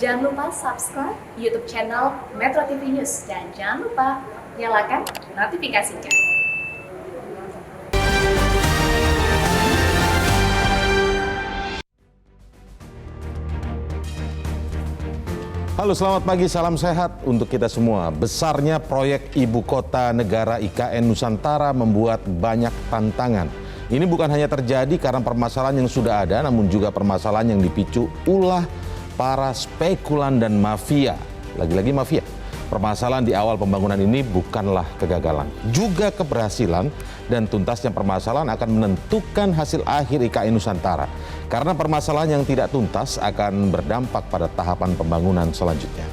Jangan lupa subscribe YouTube channel Metro TV News dan jangan lupa nyalakan notifikasinya. Halo, selamat pagi, salam sehat untuk kita semua. Besarnya proyek Ibu Kota Negara IKN Nusantara membuat banyak tantangan. Ini bukan hanya terjadi karena permasalahan yang sudah ada, namun juga permasalahan yang dipicu ulah para spekulan dan mafia. Lagi-lagi mafia. Permasalahan di awal pembangunan ini bukanlah kegagalan, juga keberhasilan, dan tuntasnya permasalahan akan menentukan hasil akhir IKN Nusantara. Karena permasalahan yang tidak tuntas akan berdampak pada tahapan pembangunan selanjutnya.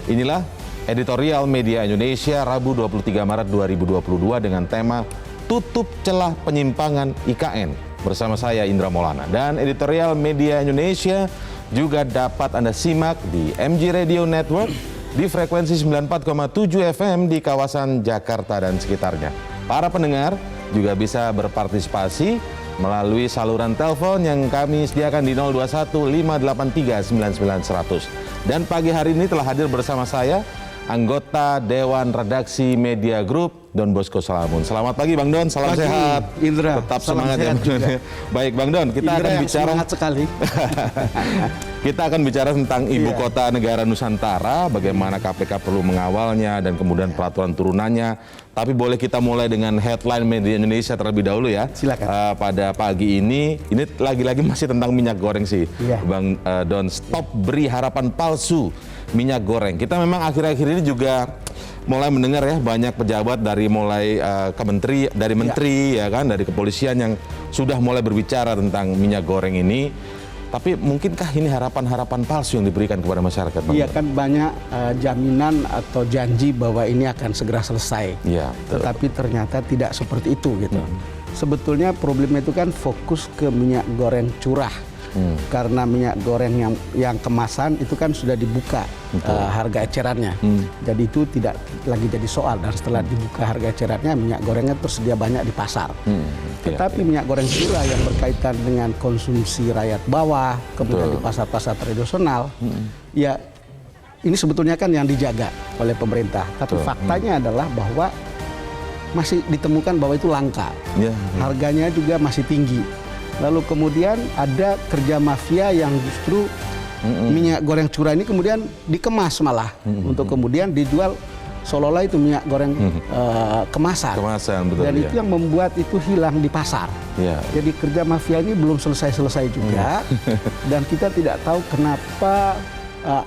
Inilah editorial Media Indonesia Rabu 23 Maret 2022 dengan tema Tutup Celah Penyimpangan IKN bersama saya Indra Maulana. Dan editorial Media Indonesia juga dapat Anda simak di MG Radio Network di frekuensi 94,7 FM di kawasan Jakarta dan sekitarnya. Para pendengar juga bisa berpartisipasi melalui saluran telepon yang kami sediakan di 021 583 99 100. Dan pagi hari ini telah hadir bersama saya anggota Dewan Redaksi Media Group Don Bosco Salamun. Selamat pagi Bang Don, salam pagi, sehat. Indra, tetap semangat ya Bang Don. Baik Bang Don, kita Indra akan yang bicara semangat sekali. Kita akan bicara tentang Ibu Kota Negara Nusantara, bagaimana KPK perlu mengawalnya dan kemudian peraturan turunannya. Tapi boleh kita mulai dengan headline Media Indonesia terlebih dahulu ya. Silakan. Pada pagi ini lagi-lagi masih tentang minyak goreng sih, Bang Don. Stop beri harapan palsu minyak goreng. Kita memang akhir-akhir ini juga mulai mendengar ya banyak pejabat dari mulai menteri ya kan, dari kepolisian yang sudah mulai berbicara tentang minyak goreng ini. Tapi mungkinkah ini harapan-harapan palsu yang diberikan kepada masyarakat? Iya kan banyak jaminan atau janji bahwa ini akan segera selesai. Iya. Tetapi ternyata tidak seperti itu gitu. Sebetulnya problemnya itu kan fokus ke minyak goreng curah. Karena minyak goreng yang kemasan itu kan sudah dibuka harga ecerannya. Jadi itu tidak lagi jadi soal. Dan setelah dibuka harga ecerannya, minyak gorengnya tersedia banyak di pasar. Tetapi minyak goreng curah yang berkaitan dengan konsumsi rakyat bawah, kemudian di pasar-pasar tradisional, ya ini sebetulnya kan yang dijaga oleh pemerintah. Tapi faktanya adalah bahwa masih ditemukan bahwa itu langka. Harganya juga masih tinggi. Lalu kemudian ada kerja mafia yang justru minyak goreng curah ini kemudian dikemas malah untuk kemudian dijual seolah-olah itu minyak goreng kemasan. Betul, dan itu yang membuat itu hilang di pasar. Jadi kerja mafia ini belum selesai-selesai juga dan kita tidak tahu kenapa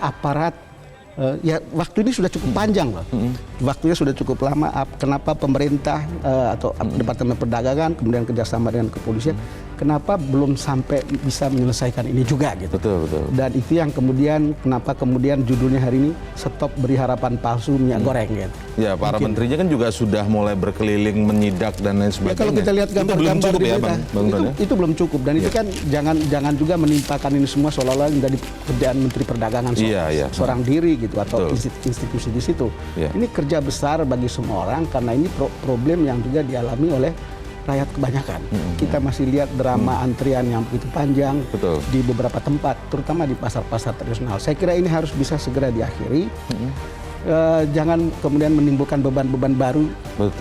aparat waktu ini sudah cukup panjang loh. Waktunya sudah cukup lama. Kenapa pemerintah atau Departemen Perdagangan kemudian kerjasama dengan kepolisian, kenapa belum sampai bisa menyelesaikan ini juga gitu. Betul. Dan itu yang kemudian kenapa kemudian judulnya hari ini Stop Beri Harapan Palsu Minyak Goreng gitu. Ya, para menterinya kan juga sudah mulai berkeliling menyidak dan lain sebagainya. Ya, kalau kita lihat gambar-gambar di berita, itu belum cukup dan itu kan jangan juga menimpakan ini semua seolah-olah menjadi kerjaan Menteri Perdagangan seorang diri gitu atau institusi di situ. Ini kerja besar bagi semua orang karena ini problem yang juga dialami oleh rakyat kebanyakan. Kita masih lihat drama antrian yang begitu panjang di beberapa tempat, terutama di pasar-pasar tradisional. Saya kira ini harus bisa segera diakhiri. Jangan kemudian menimbulkan beban-beban baru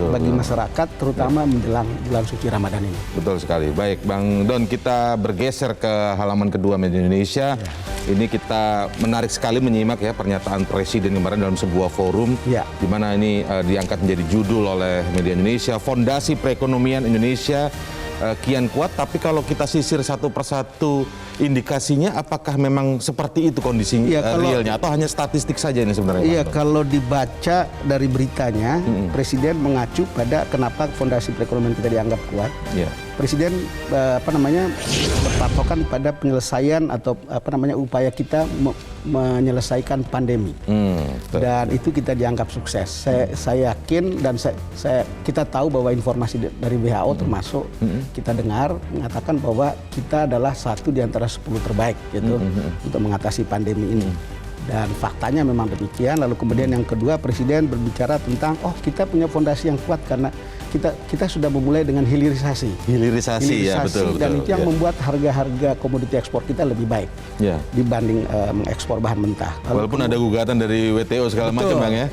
bagi masyarakat, terutama menjelang bulan suci Ramadan ini. Betul sekali. Baik, Bang Don, kita bergeser ke halaman kedua Media Indonesia. Ini kita menarik sekali menyimak ya pernyataan Presiden kemarin dalam sebuah forum, di mana ini diangkat menjadi judul oleh Media Indonesia, Fondasi Perekonomian Indonesia kian kuat. Tapi kalau kita sisir satu persatu indikasinya, apakah memang seperti itu kondisinya realnya atau hanya statistik saja ini sebenarnya? Iya, kalau dibaca dari beritanya, Presiden mengacu pada kenapa Fondasi Perekonomian kita dianggap kuat. Presiden berpatokan pada penyelesaian atau upaya kita menyelesaikan pandemi. Dan itu kita dianggap sukses. Saya yakin dan kita tahu bahwa informasi dari WHO termasuk kita dengar mengatakan bahwa kita adalah satu di antara 10 terbaik gitu untuk mengatasi pandemi ini. Dan faktanya memang demikian. Lalu kemudian yang kedua, Presiden berbicara tentang kita punya fondasi yang kuat karena kita sudah memulai dengan hilirisasi. Hilirisasi ya, betul. Dan itu yang ya. membuat harga-harga komoditi ekspor kita lebih baik Ya. dibanding mengekspor bahan mentah. Walaupun ada gugatan dari WTO segala macam Bang ya.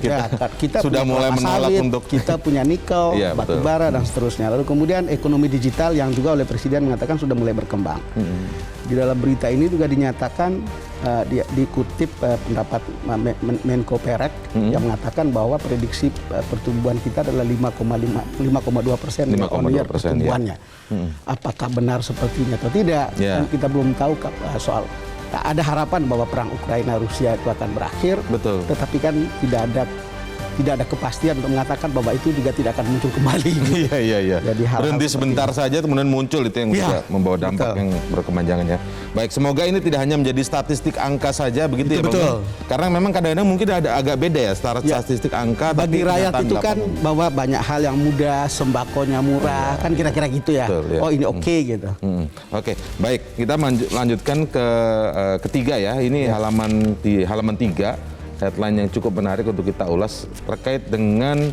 Kita punya sudah mulai kelapa menolak sawit, untuk kita punya nikel, Ya, batu betul. bara dan seterusnya. Lalu kemudian ekonomi digital yang juga oleh Presiden mengatakan sudah mulai berkembang. Di dalam berita ini juga dinyatakan dikutip pendapat Menko Perek yang mengatakan bahwa prediksi pertumbuhan kita adalah 5,2% year-on-year pertumbuhannya. Apakah benar sepertinya atau tidak? Ya. Kan kita belum tahu soal. Ada harapan bahwa perang Ukraina Rusia itu akan berakhir, Betul. tetapi kan tidak ada kepastian untuk mengatakan bahwa itu juga tidak akan muncul kembali. Iya. Jadi hal-hal Berhenti seperti sebentar saja kemudian muncul itu yang bisa membawa dampak betul. yang berkepanjangan ya. Baik, semoga ini tidak hanya menjadi statistik angka saja begitu ya Bang. Betul. Karena memang kadang-kadang mungkin ada agak beda ya statistik angka. Bagi tapi rakyat kenyataan itu di kan lapangan. bahwa banyak hal yang mudah, sembakonya murah, kan kira-kira gitu ya. Betul, ya. Oh ini oke gitu. Oke, baik. Kita lanjutkan ke ketiga ya. Ini halaman 3. Headline yang cukup menarik untuk kita ulas terkait dengan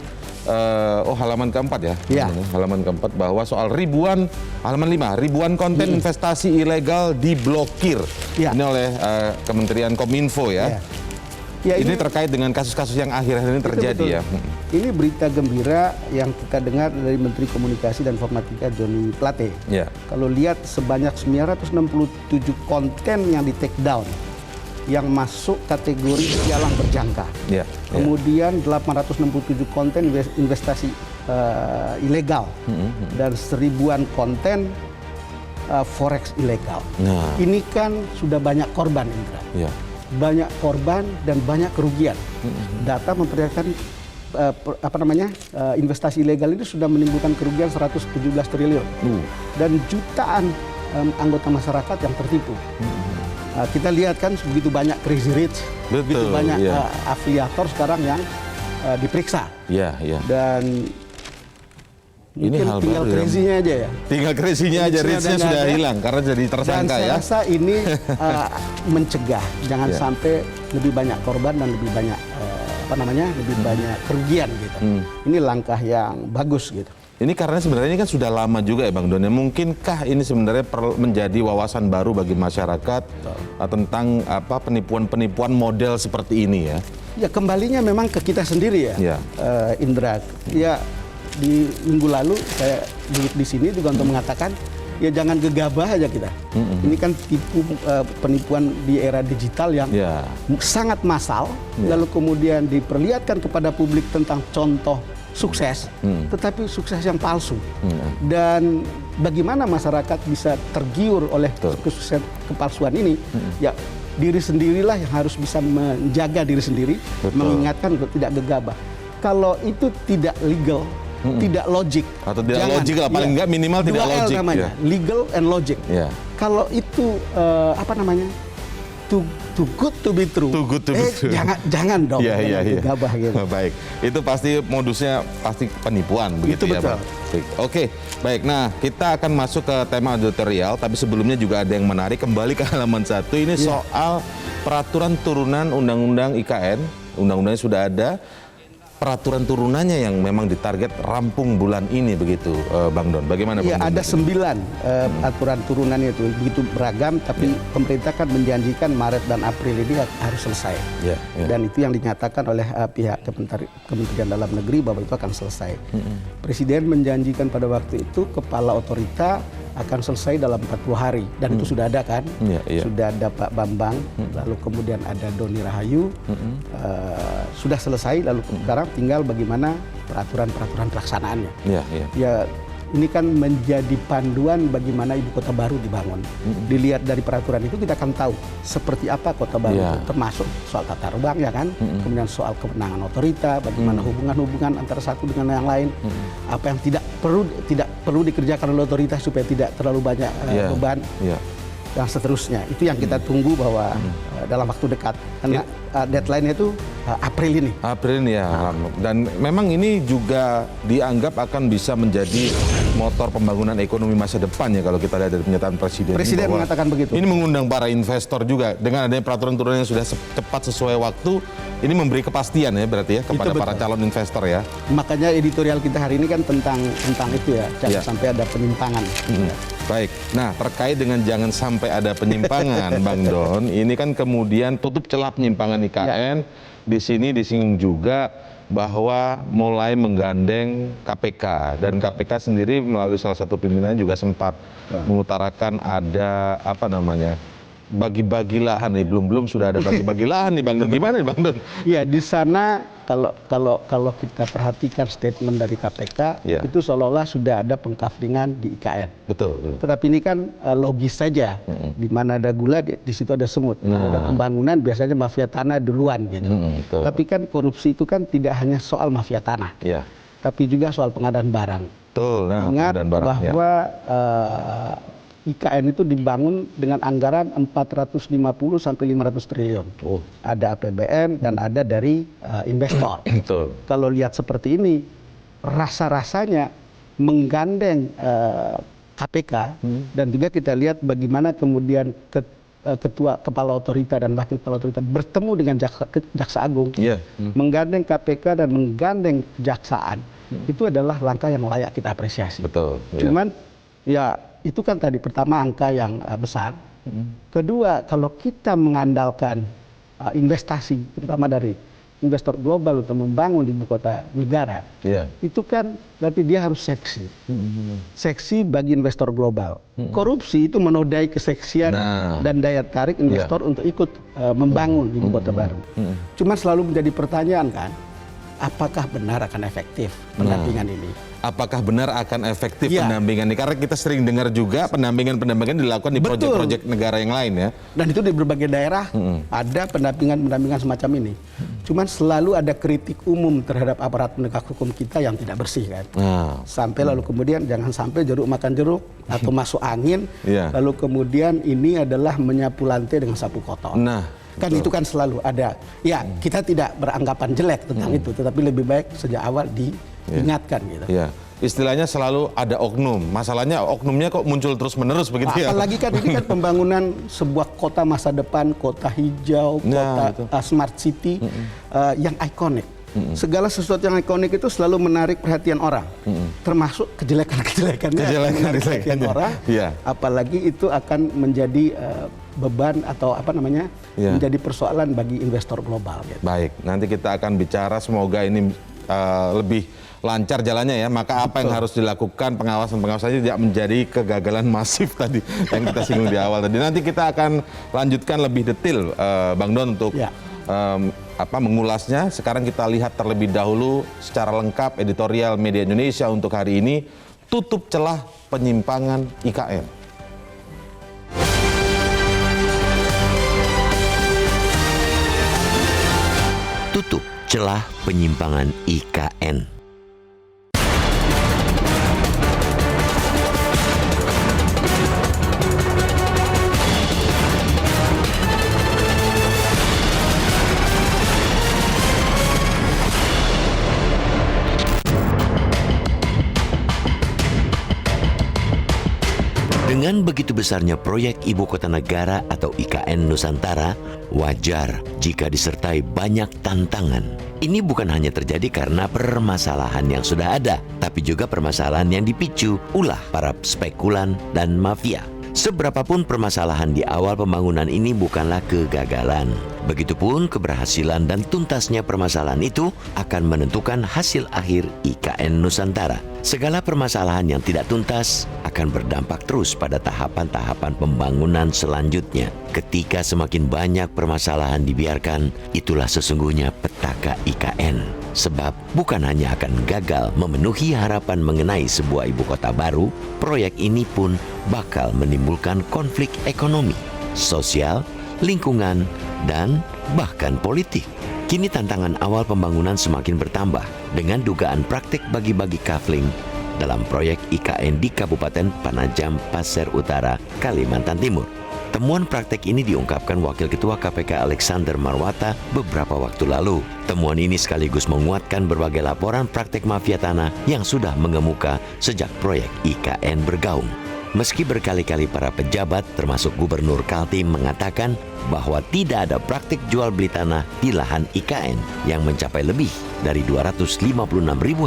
halaman keempat ya. Ya. Halaman keempat bahwa soal halaman 5, ribuan konten investasi ilegal diblokir. Ya. Ini oleh Kementerian Kominfo ya. Ya, ini terkait dengan kasus-kasus yang akhir-akhir ini terjadi ya. Ini berita gembira yang kita dengar dari Menteri Komunikasi dan Informatika Johnny Plate. Ya. Kalau lihat sebanyak 967 konten yang di take down, yang masuk kategori pialang berjangka. Ya. Kemudian 867 konten investasi ilegal dan 1000-an konten forex ilegal. Nah. Ini kan sudah banyak korban, Indra. Ya. Banyak korban dan banyak kerugian. Data memperlihatkan investasi ilegal itu sudah menimbulkan kerugian 117 triliun dan jutaan anggota masyarakat yang tertipu. Kita lihat kan begitu banyak crazy rich, begitu banyak afiliator sekarang yang diperiksa. Iya. Dan Ini mungkin hal tinggal baru ya. crazy-nya aja ya. Tinggal crazy-nya aja, Crazy-nya rich-nya udah sudah nggak ada. hilang karena jadi Dan tersangka saya ya. rasa ini mencegah jangan Ya. sampai lebih banyak korban dan lebih banyak lebih banyak kerugian gitu. Ini langkah yang bagus gitu. Ini karena sebenarnya ini kan sudah lama juga ya Bang Don. Mungkinkah ini sebenarnya menjadi wawasan baru bagi masyarakat tentang penipuan-penipuan model seperti ini ya? Ya kembalinya memang ke kita sendiri ya, Ya. Indra. Ya di minggu lalu saya duduk di sini juga untuk mengatakan ya jangan gegabah aja kita. Ini kan penipuan di era digital yang sangat massal, lalu kemudian diperlihatkan kepada publik tentang contoh sukses, tetapi sukses yang palsu. Dan bagaimana masyarakat bisa tergiur oleh kesuksesan kepalsuan ini? Ya diri sendirilah yang harus bisa menjaga diri sendiri, mengingatkan untuk tidak gegabah. Kalau itu tidak legal, tidak logik, atau tidak logik lah, paling enggak minimal tidak logik. Namanya, legal and logic. Kalau itu too good to be true. Too good to be true. Jangan dong. Iya. Gegabah gitu. Baik, itu pasti modusnya pasti penipuan begitu ya, betul. Bang. Oke, baik. Nah, kita akan masuk ke tema editorial, tapi sebelumnya juga ada yang menarik. Kembali ke halaman 1 ini soal peraturan turunan Undang-Undang IKN. Undang-undangnya sudah ada. Peraturan turunannya yang memang ditarget rampung bulan ini begitu, Bang Don. Bagaimana Bang Don? Ada 9 aturan turunannya itu begitu beragam, tapi pemerintah kan menjanjikan Maret dan April ini harus selesai. Dan itu yang dinyatakan oleh pihak Kementerian Dalam Negeri bahwa itu akan selesai. Presiden menjanjikan pada waktu itu kepala otorita akan selesai dalam 40 hari dan itu sudah ada kan, sudah ada Pak Bambang, lalu kemudian ada Doni Rahayu, sudah selesai, lalu sekarang tinggal bagaimana peraturan pelaksanaannya. Ya ini kan menjadi panduan bagaimana ibu kota baru dibangun. Dilihat dari peraturan itu kita akan tahu seperti apa kota baru itu, termasuk soal tata ruang ya kan, kemudian soal kewenangan otorita, bagaimana hubungan-hubungan antara satu dengan yang lain, apa yang tidak perlu dikerjakan oleh otoritas supaya tidak terlalu banyak beban. Dan seterusnya. Itu yang kita tunggu bahwa dalam waktu dekat. Karena deadline-nya itu April ini. April ini ya. Dan memang ini juga dianggap akan bisa menjadi motor pembangunan ekonomi masa depan ya kalau kita lihat dari pernyataan Presiden. Presiden mengatakan begitu. Ini mengundang para investor juga dengan adanya peraturan turunan yang sudah cepat sesuai waktu. Ini memberi kepastian ya berarti ya kepada para calon investor ya. Makanya editorial kita hari ini kan tentang itu ya, jangan sampai ada penyimpangan. Baik, nah terkait dengan jangan sampai ada penyimpangan, Bang Don, ini kan kemudian tutup celah penyimpangan IKN. Di sini disinggung juga bahwa mulai menggandeng KPK dan KPK sendiri melalui salah satu pimpinannya juga sempat mengutarakan ada bagi-bagi lahan nih, belum sudah ada bagi-bagi lahan nih Bang Don. Gimana nih Bang Don? Iya, di sana kalau kita perhatikan statement dari KPK itu seolah-olah sudah ada pengkaflingan di IKN. Betul. Tetapi ini kan logis saja. Di mana ada gula di situ ada semut. Ada pembangunan biasanya mafia tanah duluan gitu. Tapi kan korupsi itu kan tidak hanya soal mafia tanah. Tapi juga soal pengadaan barang. Betul. Ingat bahwa IKN itu dibangun dengan anggaran 450 sampai 500 triliun. Ada APBN dan ada dari investor. Betul. Kalau lihat seperti ini, rasa-rasanya menggandeng KPK dan juga kita lihat bagaimana kemudian ketua kepala otorita dan wakil kepala otorita bertemu dengan jaksa agung, menggandeng KPK dan menggandeng kejaksaan, itu adalah langkah yang layak kita apresiasi. Betul. Cuman ya itu kan tadi pertama angka yang besar. Kedua, kalau kita mengandalkan investasi, terutama dari investor global untuk membangun di ibu kota negara, itu kan berarti dia harus seksi. Seksi bagi investor global. Korupsi itu menodai keseksian dan daya tarik investor untuk ikut membangun di ibu kota baru. Cuma selalu menjadi pertanyaan kan, apakah benar akan efektif pendampingan ini? Apakah benar akan efektif pendampingan ini? Karena kita sering dengar juga pendampingan dilakukan di proyek-proyek negara yang lain ya. Dan itu di berbagai daerah ada pendampingan semacam ini. Cuman selalu ada kritik umum terhadap aparat penegak hukum kita yang tidak bersih kan. Sampai lalu kemudian jangan sampai jeruk makan jeruk atau masuk angin. Lalu kemudian ini adalah menyapu lantai dengan sapu kotor. Kan itu kan selalu ada. Ya, kita tidak beranggapan jelek tentang itu, tetapi lebih baik sejak awal diingatkan gitu. Istilahnya selalu ada oknum. Masalahnya oknumnya kok muncul terus-menerus begitu ya. Apalagi kan ini kan pembangunan sebuah kota masa depan, kota hijau, kota smart city yang ikonik. Segala sesuatu yang ikonik itu selalu menarik perhatian orang, termasuk kejelekan-kejelekannya menarik perhatian orang. Apalagi itu akan menjadi beban atau menjadi persoalan bagi investor global. Gitu. Baik, nanti kita akan bicara semoga ini lebih lancar jalannya ya. Maka apa yang harus dilakukan pengawasan-pengawasannya tidak menjadi kegagalan masif tadi yang kita singgung di awal tadi. Nanti kita akan lanjutkan lebih detail Bang Don untuk mengulasnya. Sekarang kita lihat terlebih dahulu secara lengkap editorial Media Indonesia untuk hari ini, tutup celah penyimpangan IKN. Tutup celah penyimpangan IKN. Dengan begitu besarnya proyek Ibu Kota Negara atau IKN Nusantara, wajar jika disertai banyak tantangan. Ini bukan hanya terjadi karena permasalahan yang sudah ada, tapi juga permasalahan yang dipicu ulah para spekulan dan mafia. Seberapapun permasalahan di awal pembangunan ini bukanlah kegagalan. Begitupun keberhasilan dan tuntasnya permasalahan itu akan menentukan hasil akhir IKN Nusantara. Segala permasalahan yang tidak tuntas akan berdampak terus pada tahapan-tahapan pembangunan selanjutnya. Ketika semakin banyak permasalahan dibiarkan, itulah sesungguhnya petaka IKN. Sebab bukan hanya akan gagal memenuhi harapan mengenai sebuah ibu kota baru, proyek ini pun bakal menimbulkan konflik ekonomi, sosial, lingkungan, dan bahkan politik. Kini tantangan awal pembangunan semakin bertambah dengan dugaan praktik bagi-bagi kafling dalam proyek IKN di Kabupaten Panajam Pasir Utara, Kalimantan Timur. Temuan praktek ini diungkapkan Wakil Ketua KPK Alexander Marwata beberapa waktu lalu. Temuan ini sekaligus menguatkan berbagai laporan praktek mafia tanah yang sudah mengemuka sejak proyek IKN bergaung. Meski berkali-kali para pejabat termasuk Gubernur Kaltim mengatakan bahwa tidak ada praktik jual beli tanah di lahan IKN yang mencapai lebih dari 256.000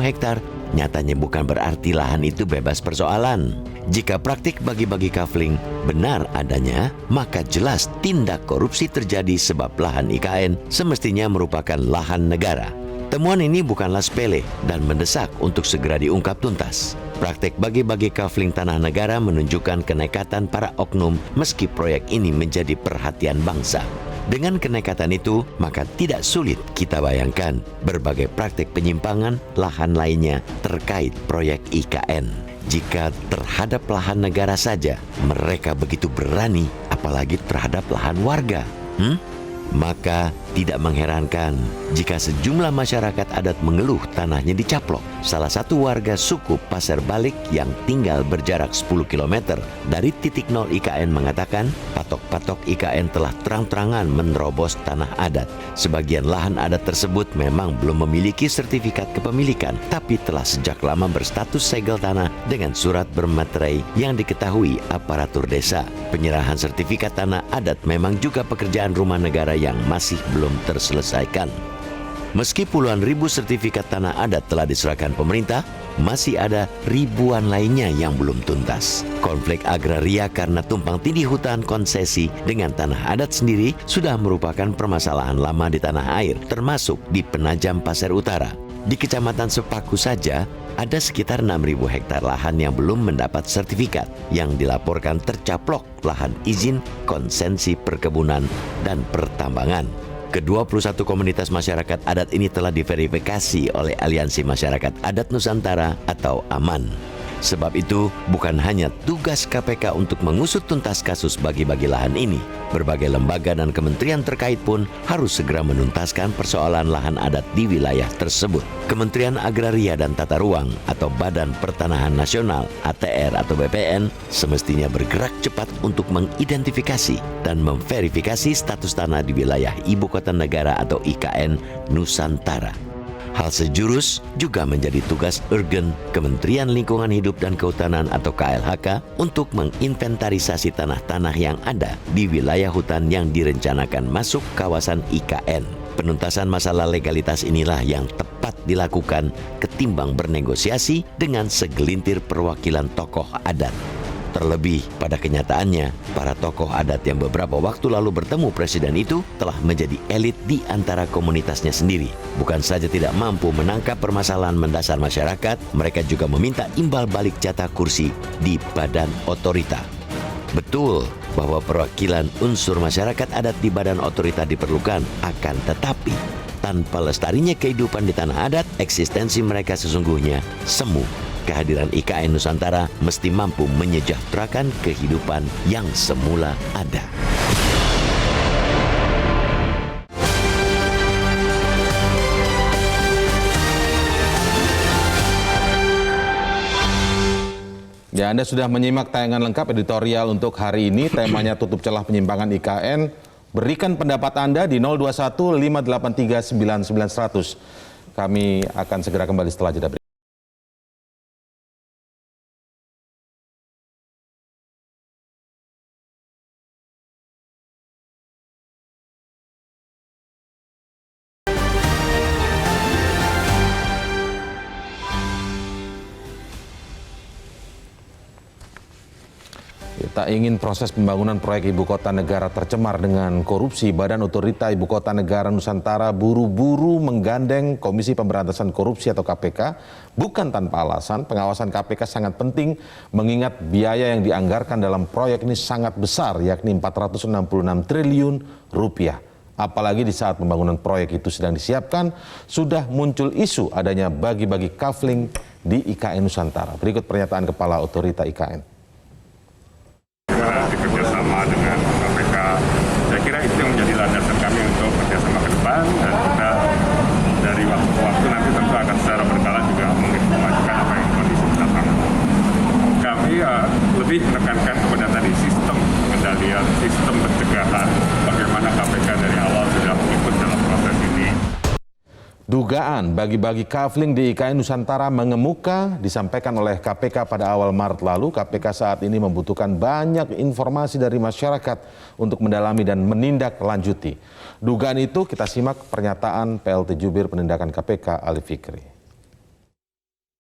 hektar, nyatanya bukan berarti lahan itu bebas persoalan. Jika praktik bagi-bagi kafling benar adanya, maka jelas tindak korupsi terjadi sebab lahan IKN semestinya merupakan lahan negara. Temuan ini bukanlah sepele dan mendesak untuk segera diungkap tuntas. Praktek bagi-bagi kafling tanah negara menunjukkan kenekatan para oknum meski proyek ini menjadi perhatian bangsa. Dengan kenekatan itu, maka tidak sulit kita bayangkan berbagai praktek penyimpangan lahan lainnya terkait proyek IKN. Jika terhadap lahan negara saja mereka begitu berani, apalagi terhadap lahan warga. Maka tidak mengherankan jika sejumlah masyarakat adat mengeluh tanahnya dicaplok. Salah satu warga suku Pasir Balik yang tinggal berjarak 10 km dari titik nol IKN mengatakan patok-patok IKN telah terang-terangan menerobos tanah adat. Sebagian lahan adat tersebut memang belum memiliki sertifikat kepemilikan, tapi telah sejak lama berstatus segel tanah dengan surat bermaterai yang diketahui aparatur desa. Penyerahan sertifikat tanah adat memang juga pekerjaan rumah negara yang masih belum terselesaikan. Meski puluhan ribu sertifikat tanah adat telah diserahkan pemerintah, masih ada ribuan lainnya yang belum tuntas. Konflik agraria karena tumpang tindih hutan konsesi dengan tanah adat sendiri sudah merupakan permasalahan lama di tanah air, termasuk di Penajam Pasir Utara. Di Kecamatan Sepaku saja, ada sekitar 6.000 hektar lahan yang belum mendapat sertifikat, yang dilaporkan tercaplok lahan izin, konsensi perkebunan, dan pertambangan. Ke-21 komunitas masyarakat adat ini telah diverifikasi oleh Aliansi Masyarakat Adat Nusantara atau AMAN. Sebab itu, bukan hanya tugas KPK untuk mengusut tuntas kasus bagi-bagi lahan ini. Berbagai lembaga dan kementerian terkait pun harus segera menuntaskan persoalan lahan adat di wilayah tersebut. Kementerian Agraria dan Tata Ruang atau Badan Pertanahan Nasional ATR atau BPN semestinya bergerak cepat untuk mengidentifikasi dan memverifikasi status tanah di wilayah Ibu Kota Negara atau IKN Nusantara. Hal sejurus juga menjadi tugas urgen Kementerian Lingkungan Hidup dan Kehutanan atau KLHK untuk menginventarisasi tanah-tanah yang ada di wilayah hutan yang direncanakan masuk kawasan IKN. Penuntasan masalah legalitas inilah yang tepat dilakukan ketimbang bernegosiasi dengan segelintir perwakilan tokoh adat. Terlebih pada kenyataannya, para tokoh adat yang beberapa waktu lalu bertemu presiden itu telah menjadi elit di antara komunitasnya sendiri. Bukan saja tidak mampu menangkap permasalahan mendasar masyarakat, mereka juga meminta imbal balik jatah kursi di badan otorita. Betul bahwa perwakilan unsur masyarakat adat di badan otorita diperlukan, akan tetapi tanpa lestarinya kehidupan di tanah adat, eksistensi mereka sesungguhnya semu. Kehadiran IKN Nusantara mesti mampu menyejahterakan kehidupan yang semula ada. Ya, Anda sudah menyimak tayangan lengkap editorial untuk hari ini. Temanya tutup celah penyimpangan IKN. Berikan pendapat Anda di 021 583 99100. Kami akan segera kembali setelah jeda berikut. Tak ingin proses pembangunan proyek Ibu Kota Negara tercemar dengan korupsi, Badan Otorita Ibu Kota Negara Nusantara buru-buru menggandeng Komisi Pemberantasan Korupsi atau KPK. Bukan tanpa alasan, pengawasan KPK sangat penting mengingat biaya yang dianggarkan dalam proyek ini sangat besar, yakni 466 triliun rupiah. Apalagi di saat pembangunan proyek itu sedang disiapkan, sudah muncul isu adanya bagi-bagi kafling di IKN Nusantara. Berikut pernyataan Kepala Otorita IKN. Bekerja sama dengan KPK, saya kira itu yang menjadi landasan kami untuk kerjasama ke depan, dan kita dari waktu ke waktu nanti tentu akan secara berkala juga menginformasikan apa yang kondisi di lapangan. Kami lebih menekankan kepada tadi sistem pengendalian, sistem Dugaan bagi-bagi kafling di IKN Nusantara mengemuka disampaikan oleh KPK pada awal Maret lalu. KPK saat ini membutuhkan banyak informasi dari masyarakat untuk mendalami dan menindaklanjuti. Dugaan itu kita simak pernyataan PLT Jubir Penindakan KPK Ali Fikri.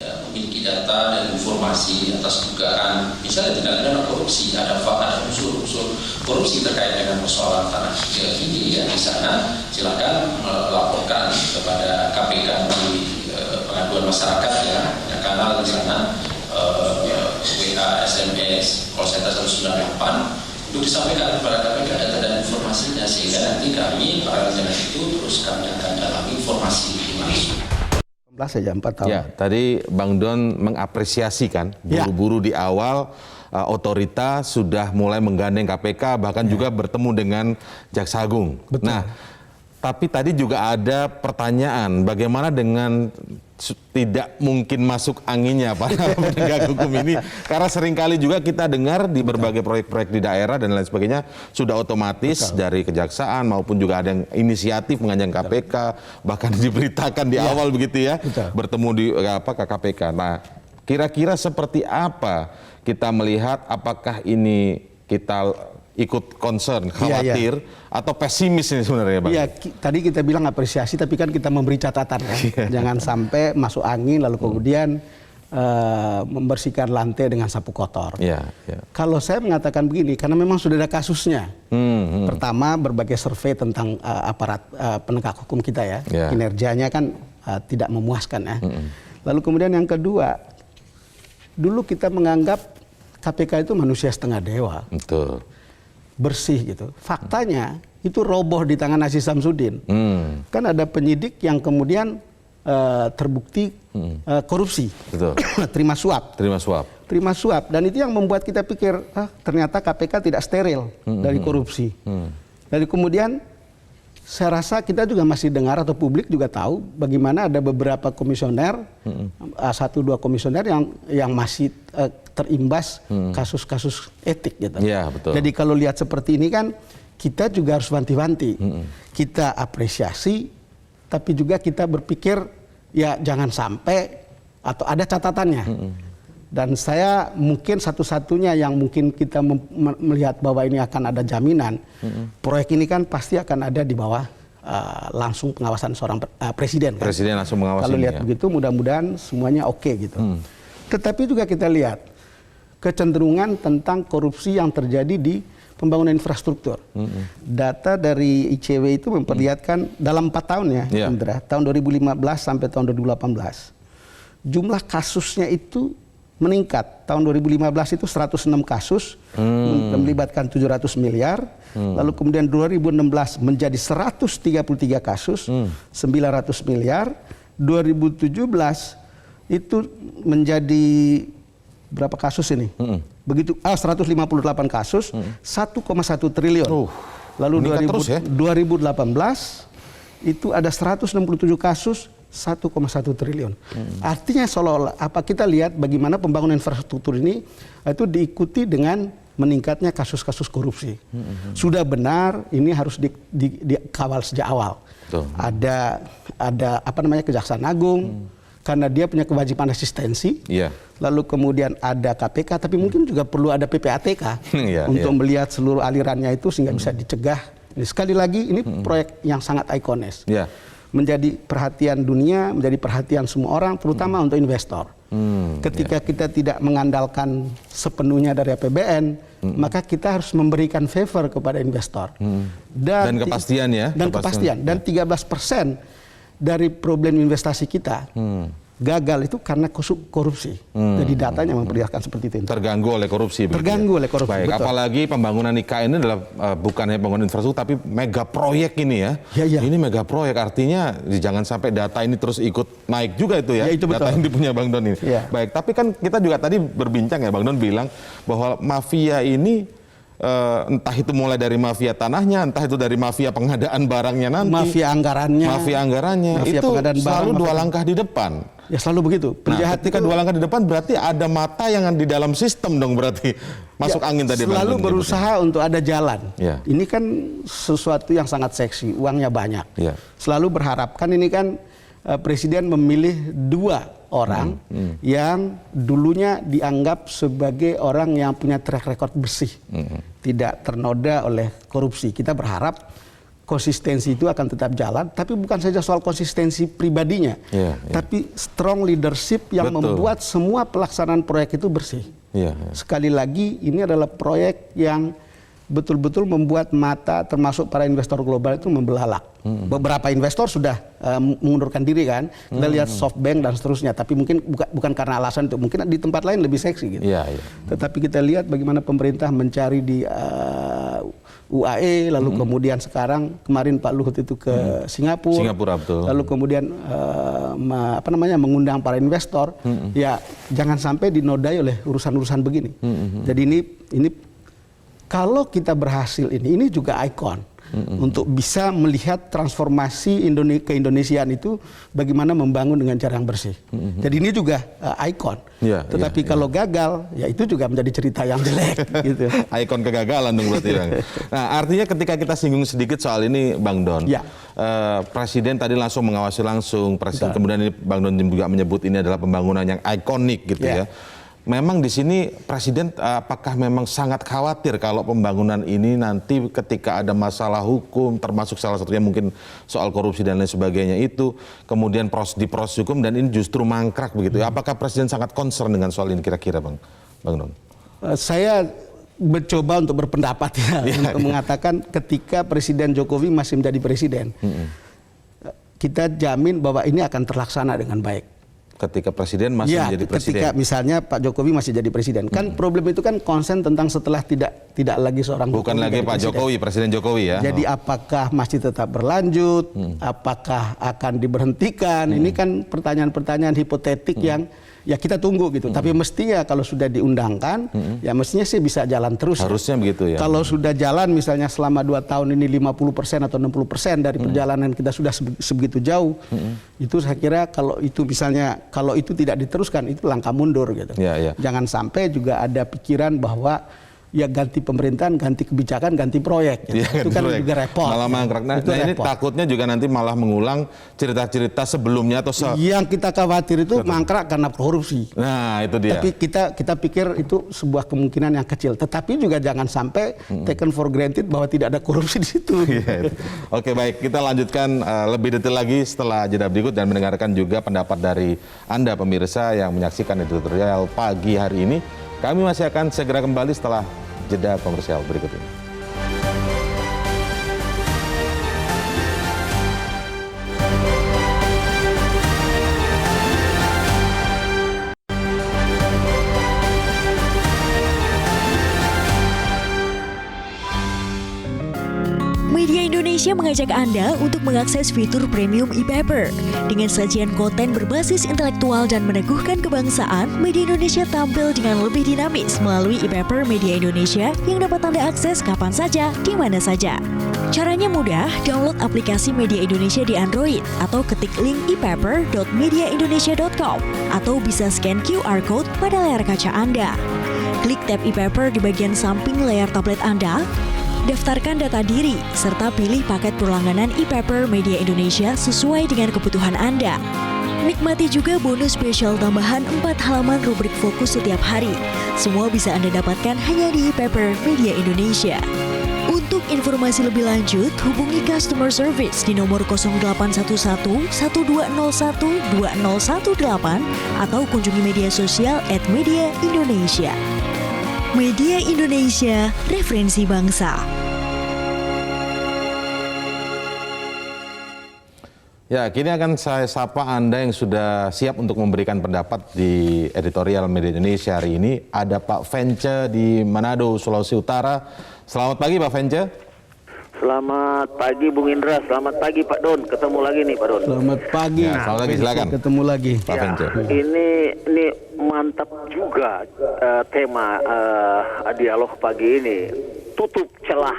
Memiliki data dan informasi atas dugaan misalnya tindak pidana korupsi, ada unsur-unsur korupsi terkait dengan persoalan tanah ini ya, di sana silakan melaporkan kepada KPK melalui pengaduan masyarakat ya, ada kanal di sana WA, SMS, call center 198 untuk disampaikan kepada KPK data dan informasinya, sehingga nanti kami para dengan itu terus kami akan dalami informasi langsung. Saja 4 tahun. Ya, tadi Bang Don mengapresiasikan buru-buru di awal otorita sudah mulai menggandeng KPK, bahkan juga bertemu dengan Jaksa Agung. Betul. Nah, tapi tadi juga ada pertanyaan, bagaimana dengan tidak mungkin masuk anginnya para penegak hukum ini, karena seringkali juga kita dengar di berbagai proyek-proyek di daerah dan lain sebagainya sudah otomatis dari kejaksaan maupun juga ada yang inisiatif mengajak KPK, bahkan diberitakan di awal begitu ya, bertemu di KPK. Nah, kira-kira seperti apa kita melihat, apakah ini kita ikut concern, khawatir, atau pesimis ini sebenarnya Bang? Iya, tadi kita bilang apresiasi, tapi kan kita memberi catatan kan. Jangan sampai masuk angin lalu kemudian membersihkan lantai dengan sapu kotor. Kalau saya mengatakan begini, karena memang sudah ada kasusnya. Pertama, berbagai survei tentang aparat penegak hukum kita ya, kinerjanya kan tidak memuaskan ya. Lalu kemudian yang kedua, dulu kita menganggap KPK itu manusia setengah dewa. Betul. Bersih gitu. Faktanya itu roboh di tangan Aziz Samsudin. Kan ada penyidik yang kemudian terbukti korupsi. Betul. Terima suap. Terima suap. Dan itu yang membuat kita pikir, ternyata KPK tidak steril dari korupsi. Dari kemudian saya rasa kita juga masih dengar atau publik juga tahu bagaimana ada beberapa komisioner, 1-2 komisioner yang masih terimbas kasus-kasus etik gitu. Ya, betul. Jadi kalau lihat seperti ini kan kita juga harus wanti-wanti. Kita apresiasi, tapi juga kita berpikir ya jangan sampai atau ada catatannya. Dan saya mungkin satu-satunya yang mungkin kita melihat bahwa ini akan ada jaminan. Proyek ini kan pasti akan ada di bawah langsung pengawasan seorang presiden. Kan? Presiden langsung mengawasi. Kalau lihat begitu mudah-mudahan semuanya oke gitu. Tetapi juga kita lihat kecenderungan tentang korupsi yang terjadi di pembangunan infrastruktur. Data dari ICW itu memperlihatkan dalam 4 tahun ya, Indra, tahun 2015 sampai tahun 2018. Jumlah kasusnya itu meningkat. Tahun 2015 itu 106 kasus melibatkan 700 miliar. Lalu kemudian 2016 menjadi 133 kasus, 900 miliar. 2017 itu menjadi berapa kasus ini? Begitu 158 kasus, 1,1 triliun. Lalu 2018 itu ada 167 kasus, 1,1 triliun. Artinya seolah-olah apa kita lihat bagaimana pembangunan infrastruktur ini itu diikuti dengan meningkatnya kasus-kasus korupsi. Sudah benar ini harus dikawal sejak awal. Ada apa namanya Kejaksaan Agung karena dia punya kewajiban asistensi. Lalu kemudian ada KPK, tapi mungkin juga perlu ada PPATK untuk melihat seluruh alirannya itu sehingga bisa dicegah. Ini sekali lagi ini proyek yang sangat ikonis. Menjadi perhatian dunia, menjadi perhatian semua orang, terutama untuk investor. Ketika kita tidak mengandalkan sepenuhnya dari APBN, maka kita harus memberikan favor kepada investor. Dan kepastian ya. Dan kepastian. Dan 13% dari problem investasi kita gagal itu karena korupsi. Jadi datanya memperlihatkan seperti itu. Terganggu oleh korupsi. Terganggu oleh korupsi. Baik, betul. Apalagi pembangunan IKN ini adalah bukan hanya pembangunan infrastruktur, tapi mega proyek ini ya. Ini mega proyek, artinya jangan sampai data ini terus ikut naik juga itu ya. Itu data yang dipunya Bang Don ini. Baik, tapi kan kita juga tadi berbincang ya, Bang Don bilang bahwa mafia ini entah itu mulai dari mafia tanahnya, entah itu dari mafia pengadaan barangnya nanti, mafia anggarannya, mafia itu selalu dua langkah di depan. Ya selalu begitu. Penjahat ketika 2 langkah di depan berarti ada mata yang di dalam sistem dong, berarti masuk angin tadi. Selalu berusaha untuk ada jalan. Ini kan sesuatu yang sangat seksi, uangnya banyak. Selalu berharapkan ini kan Presiden memilih 2 orang yang dulunya dianggap sebagai orang yang punya track record bersih, tidak ternoda oleh korupsi. Kita berharap konsistensi itu akan tetap jalan, tapi bukan saja soal konsistensi pribadinya, tapi strong leadership yang membuat semua pelaksanaan proyek itu bersih. Sekali lagi, ini adalah proyek yang betul-betul membuat mata termasuk para investor global itu membelalak. Beberapa investor sudah mengundurkan diri kan. Kita lihat SoftBank dan seterusnya, tapi mungkin bukan karena alasan itu, mungkin di tempat lain lebih seksi gitu. Tetapi kita lihat bagaimana pemerintah mencari di UAE, lalu kemudian sekarang kemarin Pak Luhut itu ke Singapura, betul. Lalu kemudian mengundang para investor. Ya jangan sampai dinodai oleh urusan-urusan begini. Jadi ini kalau kita berhasil ini juga ikon untuk bisa melihat transformasi keindonesiaan itu bagaimana membangun dengan cara yang bersih. Jadi ini juga ikon. Tetapi kalau gagal, ya itu juga menjadi cerita yang jelek. Gitu. Ikon kegagalan dong berarti Bang. Nah artinya ketika kita singgung sedikit soal ini Bang Don, Presiden tadi langsung mengawasi langsung, Presiden kemudian ini Bang Don juga menyebut ini adalah pembangunan yang ikonik gitu ya. Memang di sini Presiden apakah memang sangat khawatir kalau pembangunan ini nanti ketika ada masalah hukum, termasuk salah satunya mungkin soal korupsi dan lain sebagainya itu, kemudian di proses hukum dan ini justru mangkrak begitu. Apakah Presiden sangat concern dengan soal ini kira-kira Bang Don? Saya mencoba untuk berpendapat untuk mengatakan ketika Presiden Jokowi masih menjadi presiden, kita jamin bahwa ini akan terlaksana dengan baik. Ketika Presiden masih menjadi presiden. Ketika misalnya Pak Jokowi masih jadi presiden. Kan problem itu kan konsen tentang setelah tidak lagi seorang bukan lagi Pak Jokowi, Presiden Jokowi ya. Jadi apakah masih tetap berlanjut? Apakah akan diberhentikan? Ini kan pertanyaan-pertanyaan hipotetik yang ya kita tunggu gitu. Tapi mestinya kalau sudah diundangkan, ya mestinya sih bisa jalan terus. Harusnya begitu ya. Kalau sudah jalan misalnya selama 2 tahun ini 50% atau 60% dari perjalanan kita sudah sebegitu jauh, itu saya kira kalau itu tidak diteruskan itu langkah mundur gitu. Jangan sampai juga ada pikiran bahwa ya ganti pemerintahan, ganti kebijakan, ganti proyek. Gitu. Itu kan juga repot. Malah mangkrak. Nah ini takutnya juga nanti malah mengulang cerita-cerita sebelumnya atau yang kita khawatir itu mangkrak karena korupsi. Nah itu dia. Tapi kita pikir itu sebuah kemungkinan yang kecil. Tetapi juga jangan sampai taken for granted bahwa tidak ada korupsi di situ. Oke baik, kita lanjutkan lebih detail lagi setelah jeda berikut dan mendengarkan juga pendapat dari Anda pemirsa yang menyaksikan editorial pagi hari ini. Kami masih akan segera kembali setelah jeda komersial berikut ini. Media Indonesia mengajak Anda untuk mengakses fitur premium e-paper. Dengan sajian konten berbasis intelektual dan meneguhkan kebangsaan, Media Indonesia tampil dengan lebih dinamis melalui e-paper Media Indonesia yang dapat Anda akses kapan saja, di mana saja. Caranya mudah, download aplikasi Media Indonesia di Android atau ketik link e-paper.mediaindonesia.com atau bisa scan QR Code pada layar kaca Anda. Klik tab e-paper di bagian samping layar tablet Anda, daftarkan data diri, serta pilih paket berlangganan e-paper Media Indonesia sesuai dengan kebutuhan Anda. Nikmati juga bonus spesial tambahan 4 halaman rubrik fokus setiap hari. Semua bisa Anda dapatkan hanya di e-paper Media Indonesia. Untuk informasi lebih lanjut, hubungi customer service di nomor 0811 1201 2018 atau kunjungi media sosial @mediaindonesia. Media Indonesia, referensi bangsa. Ya, kini akan saya sapa Anda yang sudah siap untuk memberikan pendapat di editorial Media Indonesia hari ini. Ada Pak Vence di Manado, Sulawesi Utara. Selamat pagi Pak Vence. Selamat pagi Bung Indra, selamat pagi Pak Don. Ketemu lagi nih Pak Don. Selamat pagi. Ya, selamat pagi, silakan. Ketemu lagi Pak Vence. Ini mantap juga tema dialog pagi ini. Tutup celah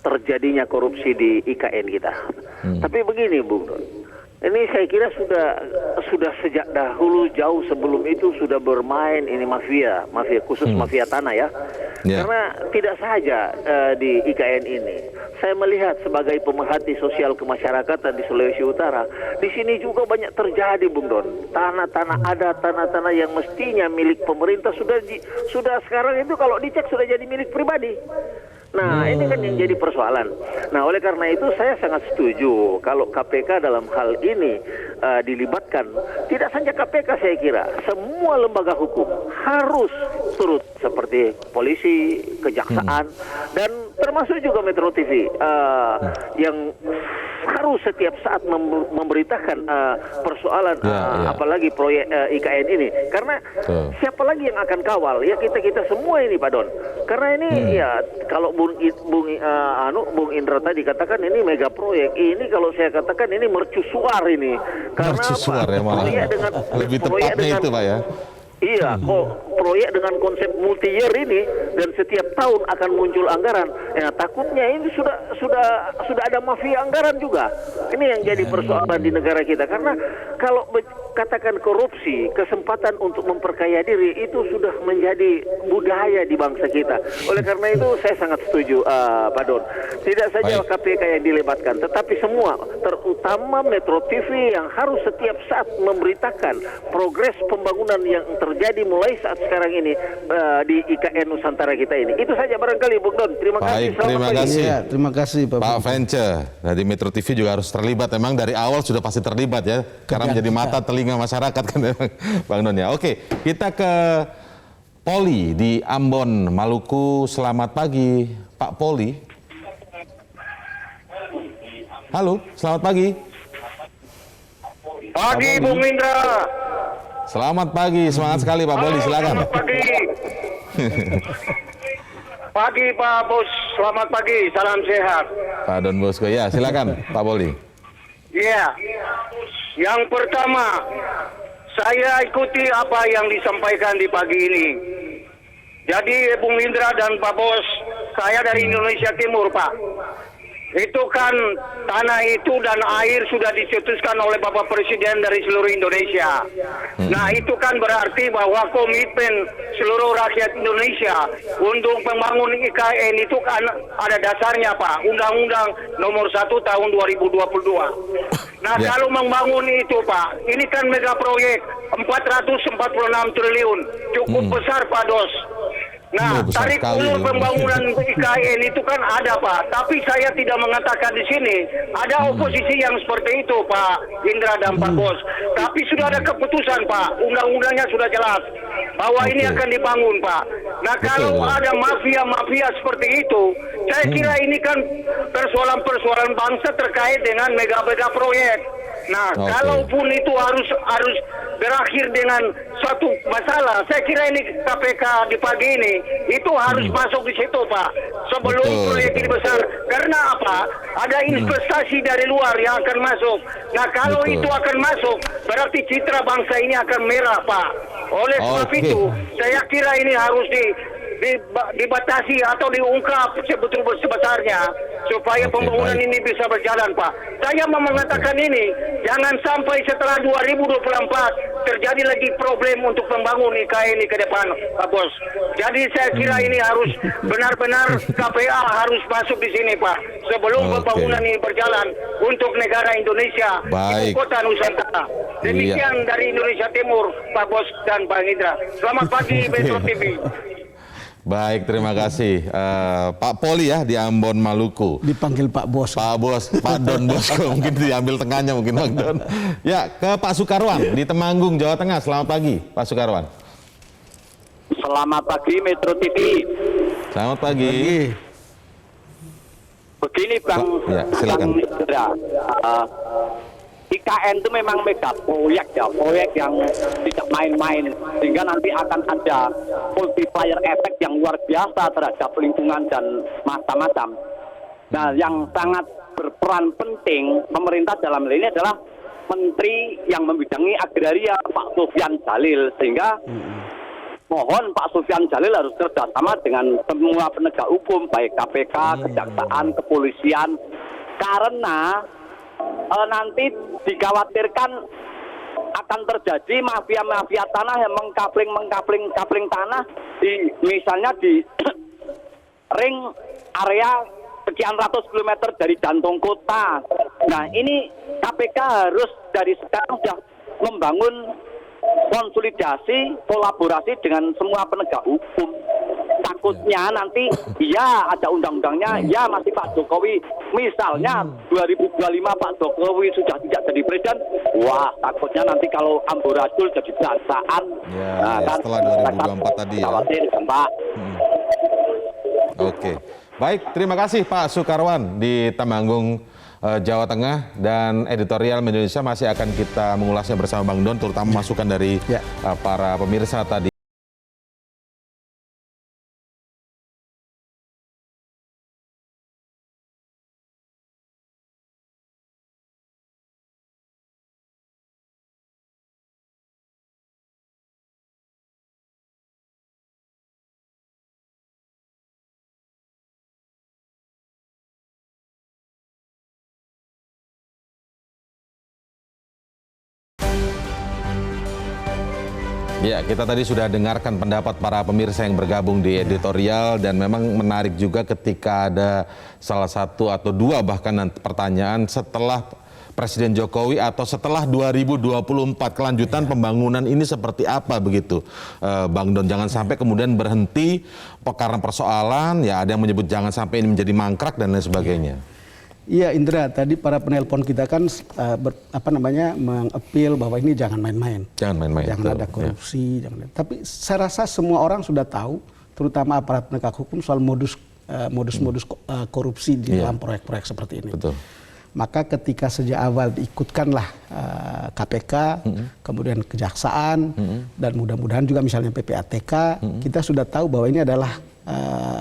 terjadinya korupsi di IKN kita. Tapi begini Bung Don, ini saya kira sudah sejak dahulu jauh sebelum itu sudah bermain ini mafia khusus mafia tanah ya. Ya. Karena tidak saja di IKN ini, saya melihat sebagai pemerhati sosial kemasyarakatan di Sulawesi Utara, di sini juga banyak terjadi, Bung Don. Tanah-tanah ada, tanah-tanah yang mestinya milik pemerintah sudah sekarang itu kalau dicek sudah jadi milik pribadi. Nah, ini kan yang jadi persoalan. Nah, oleh karena itu saya sangat setuju kalau KPK dalam hal ini dilibatkan. Tidak saja KPK, saya kira semua lembaga hukum harus turut, seperti polisi, kejaksaan, dan termasuk juga Metro TV yang harus setiap saat memberitakan persoalan apalagi proyek IKN ini. Karena siapa lagi yang akan kawal? Ya kita semua ini, Pak Don. Karena ini ya kalau Bung Indra tadi katakan ini mega proyek, ini kalau saya katakan ini mercusuar ini. Karena mercusuar apa? ya malah. Lebih tepatnya itu, Pak ya. Iya, kok proyek dengan konsep multi-year ini dan setiap tahun akan muncul anggaran. Ya, takutnya ini sudah ada mafia anggaran juga. Ini yang jadi persoalan di negara kita. Karena kalau katakan korupsi, kesempatan untuk memperkaya diri itu sudah menjadi budaya di bangsa kita. Oleh karena itu saya sangat setuju, Pak Don. Tidak saja KPK yang dilibatkan, tetapi semua, terutama Metro TV yang harus setiap saat memberitakan progres pembangunan yang terjadi mulai saat sekarang ini di IKN Nusantara kita ini. Itu saja barangkali, Bung Don. Terima kasih. Terima kasih. Ya, terima kasih Pak Vence. Nah, di Metro TV juga harus terlibat. Memang dari awal sudah pasti terlibat ya, karena menjadi mata telinga masyarakat kan, Bang Don ya. Oke, kita ke Poli di Ambon, Maluku. Selamat pagi, Pak Poli. Halo, selamat pagi. Pagi, Bung Indra. Selamat pagi, semangat sekali Pak Poli, silakan. Selamat pagi. Pagi Pak Bos, selamat pagi, salam sehat. Pak Don Bosco, ya silakan Pak Poli. Iya, yang pertama, saya ikuti apa yang disampaikan di pagi ini. Jadi Bung Indra dan Pak Bos, saya dari Indonesia Timur, Pak. Itu kan tanah itu dan air sudah dicetuskan oleh Bapak Presiden dari seluruh Indonesia. Nah, itu kan berarti bahwa komitmen seluruh rakyat Indonesia untuk membangun IKN itu kan ada dasarnya, Pak. Undang-Undang Nomor 1 Tahun 2022. Nah, kalau membangun itu, Pak, ini kan mega proyek 446 triliun. Cukup besar, Pak Dos. Nah, tarik ulur pembangunan IKN itu kan ada, Pak. Tapi saya tidak mengatakan di sini ada oposisi yang seperti itu, Pak Indra dan Pak Bos. Tapi sudah ada keputusan, Pak. Undang-undangnya sudah jelas bahwa ini akan dibangun, Pak. Nah, kalau ada mafia-mafia seperti itu, saya kira ini kan persoalan-persoalan bangsa terkait dengan mega-mega proyek. Nah, kalaupun itu harus berakhir dengan suatu masalah, saya kira ini KPK di pagi ini itu harus masuk di situ, Pak, sebelum proyek ini besar. Karena apa? Ada investasi dari luar yang akan masuk. Nah, kalau itu akan masuk, berarti citra bangsa ini akan merah, Pak. Oleh sebab itu, saya kira ini harus dibatasi atau diungkap sebesar-besarnya supaya pembangunan ini bisa berjalan, Pak. Saya mau mengatakan ini, jangan sampai setelah 2024 terjadi lagi problem untuk membangun IKN ini ke depan, Pak Bos. Jadi saya kira ini harus benar-benar KPA harus masuk di sini, Pak, sebelum pembangunan ini berjalan untuk negara Indonesia, Ibu Kota Nusantara. Demikian dari Indonesia Timur, Pak Bos dan Bang Indra. Selamat pagi, Metro TV. Baik, terima kasih Pak Poli ya di Ambon, Maluku. Dipanggil Pak Bos. Pak Bos, Pak Don Bosco mungkin diambil tengahnya mungkin Pak Don. Ya, ke Pak Sukarwan di Temanggung, Jawa Tengah. Selamat pagi, Pak Sukarwan. Selamat pagi, Metro TV. Selamat pagi. Begini Bang, ya, silakan. Bang Indra. IKN itu memang mega proyek ya, proyek yang tidak main-main, sehingga nanti akan ada multiplier effect yang luar biasa terhadap lingkungan dan macam-macam. Nah, yang sangat berperan penting pemerintah dalam hal ini adalah Menteri yang membidangi agraria, Pak Sufyan Jalil, sehingga mohon Pak Sufyan Jalil harus kerjasama dengan semua penegak hukum, baik KPK, Kejaksaan, Kepolisian, karena nanti dikhawatirkan akan terjadi mafia-mafia tanah yang mengkapling tanah misalnya di ring area sekian ratus kilometer dari jantung kota. Nah, ini KPK harus dari sekarang sudah membangun konsolidasi, kolaborasi dengan semua penegak hukum. Takutnya nanti ya ada undang-undangnya, ya masih Pak Jokowi. Misalnya 2025 Pak Jokowi sudah tidak jadi presiden, wah takutnya nanti kalau amburadul jadi berantakan. Ya, kan, setelah 2024 tadi ya. Khawatir kan Pak. Oke, baik, terima kasih Pak Sukarwan di Temanggung, Jawa Tengah, dan editorial Indonesia masih akan kita mengulasnya bersama Bang Don, terutama masukan dari para pemirsa tadi. Ya, kita tadi sudah dengarkan pendapat para pemirsa yang bergabung di editorial, dan memang menarik juga ketika ada salah satu atau dua bahkan pertanyaan setelah Presiden Jokowi atau setelah 2024 kelanjutan pembangunan ini seperti apa begitu, Bang Don. Jangan sampai kemudian berhenti karena persoalan, ya ada yang menyebut jangan sampai ini menjadi mangkrak dan lain sebagainya. Iya Indra, tadi para penelpon kita kan mengapil bahwa ini jangan main-main. Jangan main-main. Jangan ada korupsi, jangan. Tapi saya rasa semua orang sudah tahu, terutama aparat penegak hukum, soal modus korupsi di dalam proyek-proyek seperti ini. Betul. Maka ketika sejak awal diikutkanlah KPK, kemudian Kejaksaan, dan mudah-mudahan juga misalnya PPATK, kita sudah tahu bahwa ini adalah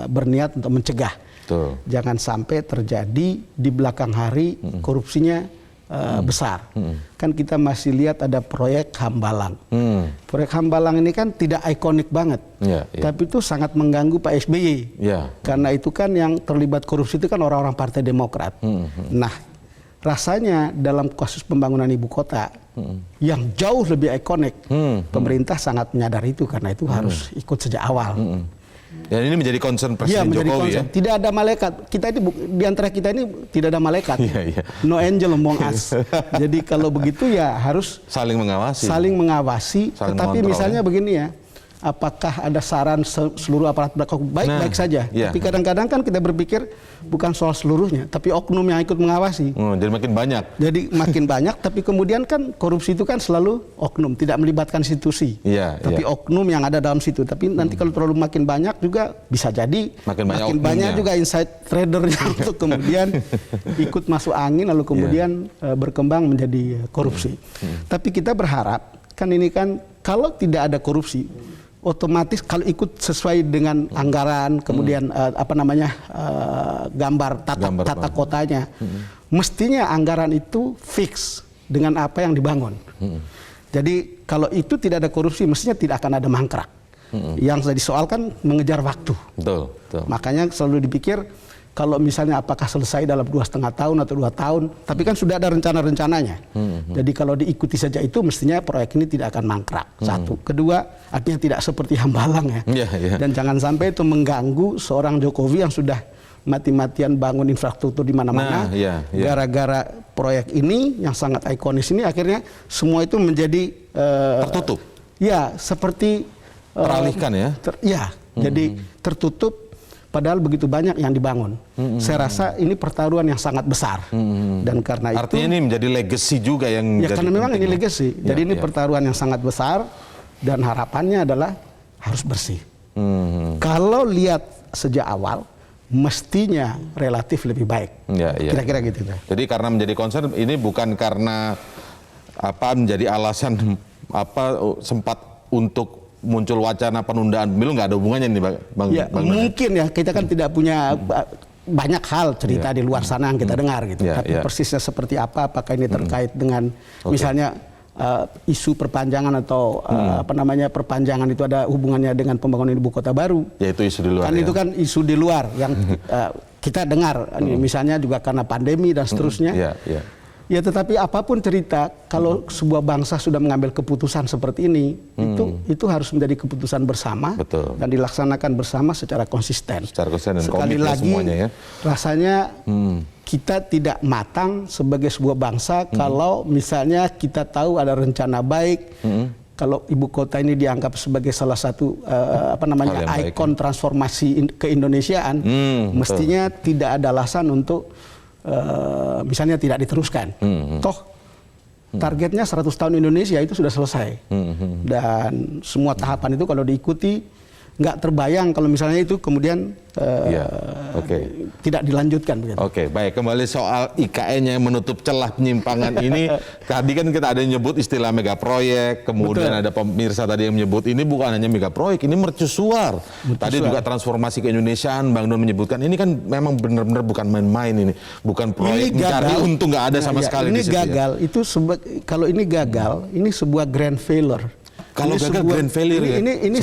berniat untuk mencegah. Betul. Jangan sampai terjadi di belakang hari korupsinya besar. Kan kita masih lihat ada proyek Hambalang. Proyek Hambalang ini kan tidak ikonik banget, tapi itu sangat mengganggu Pak SBY. Karena itu kan yang terlibat korupsi itu kan orang-orang Partai Demokrat. Nah, rasanya dalam kasus pembangunan ibu kota yang jauh lebih ikonik, pemerintah sangat menyadari itu, karena itu harus ikut sejak awal. Dan ini menjadi concern Presiden Jokowi ya? Tidak ada malaikat. Kita ini di antara kita ini tidak ada malaikat. No angel among us. Jadi kalau begitu ya harus saling mengawasi. Tetapi misalnya begini ya, apakah ada saran seluruh aparat penegak hukum? Baik-baik saja. Tapi kadang-kadang kan kita berpikir bukan soal seluruhnya, tapi oknum yang ikut mengawasi. Jadi makin banyak. Jadi makin banyak, tapi kemudian kan korupsi itu kan selalu oknum, tidak melibatkan institusi. Tapi oknum yang ada dalam situ. Tapi nanti kalau terlalu makin banyak juga bisa jadi makin banyak juga inside tradernya untuk kemudian ikut masuk angin lalu kemudian berkembang menjadi korupsi. Tapi kita berharap kan ini kan kalau tidak ada korupsi, otomatis kalau ikut sesuai dengan anggaran, kemudian gambar tata kotanya, mestinya anggaran itu fix dengan apa yang dibangun. Jadi kalau itu tidak ada korupsi, mestinya tidak akan ada mangkrak. Yang jadi soal kan mengejar waktu. Betul. Makanya selalu dipikir kalau misalnya apakah selesai dalam 2,5 tahun atau 2 tahun, tapi kan sudah ada rencana-rencananya. Jadi kalau diikuti saja itu mestinya proyek ini tidak akan mangkrak. Satu. Kedua, artinya tidak seperti Hambalang ya. Dan jangan sampai itu mengganggu seorang Jokowi yang sudah mati-matian bangun infrastruktur di mana-mana. Gara-gara proyek ini yang sangat ikonis ini akhirnya semua itu menjadi tertutup. Ya, seperti teralihkan ya. Jadi tertutup. Padahal begitu banyak yang dibangun. Saya rasa ini pertaruhan yang sangat besar. Dan karena itu artinya ini menjadi legacy juga yang karena memang ini legacy. Jadi ini pertaruhan yang sangat besar dan harapannya adalah harus bersih. Kalau lihat sejak awal mestinya relatif lebih baik. Kira-kira gitu. Jadi karena menjadi concern ini bukan karena menjadi alasan sempat untuk muncul wacana penundaan pemilu, nggak ada hubungannya nih Bang. Mungkin ya, kita kan tidak punya banyak hal cerita di luar sana yang kita dengar gitu. Tapi persisnya seperti apa, apakah ini terkait dengan misalnya isu perpanjangan atau perpanjangan itu ada hubungannya dengan pembangunan ibu kota baru. Yaitu isu di luar. Kan itu kan isu di luar yang kita dengar. Misalnya juga karena pandemi dan seterusnya. Ya, tetapi apapun cerita, kalau sebuah bangsa sudah mengambil keputusan seperti ini, itu harus menjadi keputusan bersama. Betul. Dan dilaksanakan bersama secara konsisten. Secara konsisten dan Sekali komitmen lagi, semuanya ya. rasanya kita tidak matang sebagai sebuah bangsa kalau misalnya kita tahu ada rencana baik. Kalau ibu kota ini dianggap sebagai salah satu ikon transformasi keindonesiaan, mestinya tidak ada alasan untuk misalnya tidak diteruskan. Toh targetnya 100 tahun Indonesia itu sudah selesai. Dan semua tahapan itu kalau diikuti, nggak terbayang kalau misalnya itu kemudian tidak dilanjutkan. Oke, baik. Kembali soal IKN yang menutup celah penyimpangan ini. Tadi kan kita ada yang menyebut istilah megaproyek, kemudian ada pemirsa tadi yang menyebut ini bukan hanya megaproyek, ini mercusuar. Tadi juga transformasi keindonesiaan, Bang Don menyebutkan ini kan memang benar-benar bukan main-main ini, bukan proyek mencari untung, nggak ada sama sekali ini di situ. Gagal, itu kalau ini gagal, ini sebuah grand failure. Kalau gagal grand failure ini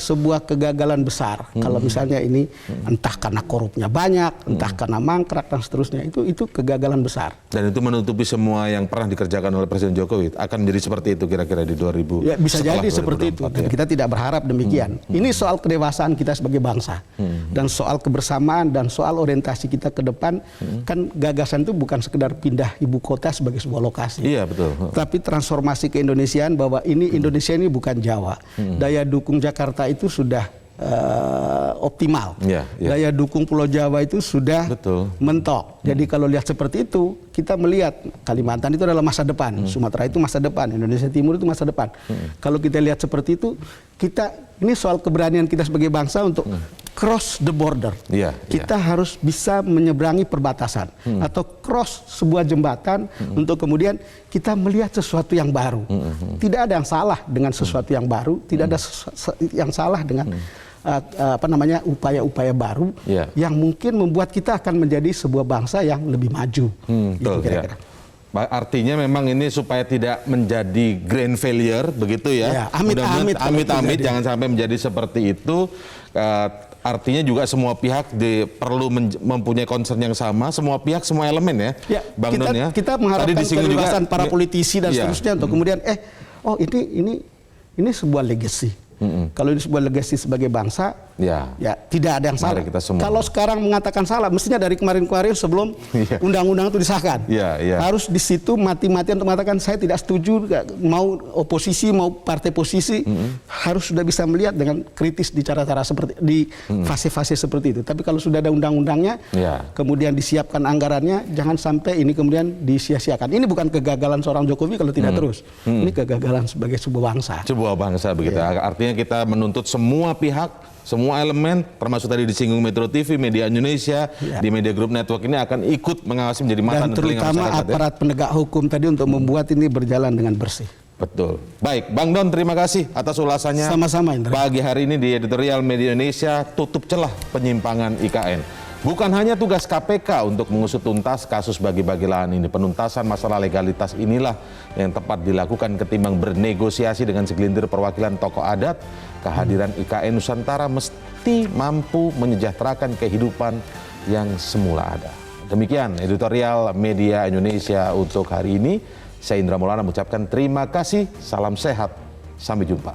sebuah kegagalan besar. Kalau misalnya ini entah karena korupnya banyak, entah karena mangkrak dan seterusnya, itu kegagalan besar. Dan itu menutupi semua yang pernah dikerjakan oleh Presiden Jokowi. Akan menjadi seperti itu kira-kira di 2000. Ya, bisa jadi seperti itu. Dan kita tidak berharap demikian. Ini soal kedewasaan kita sebagai bangsa dan soal kebersamaan dan soal orientasi kita ke depan. Kan gagasan itu bukan sekedar pindah ibu kota sebagai sebuah lokasi. Iya, betul. Tapi transformasi keindonesiaan bahwa ini Indonesia ini bukan Jawa. Daya dukung Jakarta itu sudah optimal. Daya dukung Pulau Jawa itu sudah mentok. Jadi kalau lihat seperti itu, kita melihat Kalimantan itu adalah masa depan, Sumatera itu masa depan, Indonesia Timur itu masa depan. Kalau kita lihat seperti itu, ini soal keberanian kita sebagai bangsa untuk cross the border. Kita harus bisa menyeberangi perbatasan atau cross sebuah jembatan untuk kemudian kita melihat sesuatu yang baru. Tidak ada yang salah dengan sesuatu yang baru, tidak ada yang salah dengan upaya-upaya baru yang mungkin membuat kita akan menjadi sebuah bangsa yang lebih maju. Gitu kira-kira. Artinya memang ini supaya tidak menjadi grand failure begitu ya. Amit-amit jangan sampai menjadi seperti itu. Artinya juga semua pihak perlu mempunyai concern yang sama, semua pihak, semua elemen ya, Bang Don ya. Kita mengharapkan kebebasan para politisi dan seterusnya untuk kemudian ini sebuah legacy. Kalau ini sebuah legacy sebagai bangsa, ya tidak ada yang salah. Kalau sekarang mengatakan salah, mestinya dari kemarin-kemarin sebelum undang-undang itu disahkan. Harus di situ mati-matian untuk mengatakan saya tidak setuju, mau oposisi mau partai posisi harus sudah bisa melihat dengan kritis di cara-cara seperti di fase-fase seperti itu. Tapi kalau sudah ada undang-undangnya, kemudian disiapkan anggarannya, jangan sampai ini kemudian disia-siakan. Ini bukan kegagalan seorang Jokowi kalau tidak terus. Ini kegagalan sebagai sebuah bangsa. Sebuah bangsa begitu. Artinya kita menuntut semua pihak, semua elemen, termasuk tadi disinggung Metro TV, Media Indonesia, di Media Group Network ini akan ikut mengawasi menjadi mata dan telinga masyarakat. Dan terutama aparat penegak hukum tadi untuk membuat ini berjalan dengan bersih. Betul. Baik, Bang Don, terima kasih atas ulasannya. Sama-sama, Indra. Pagi hari ini di editorial Media Indonesia, tutup celah penyimpangan IKN. Bukan hanya tugas KPK untuk mengusut tuntas kasus bagi-bagi lahan ini, penuntasan masalah legalitas inilah yang tepat dilakukan ketimbang bernegosiasi dengan segelintir perwakilan tokoh adat. Kehadiran IKN Nusantara mesti mampu menyejahterakan kehidupan yang semula ada. Demikian editorial Media Indonesia untuk hari ini. Saya Indra Maulana mengucapkan terima kasih, salam sehat, sampai jumpa.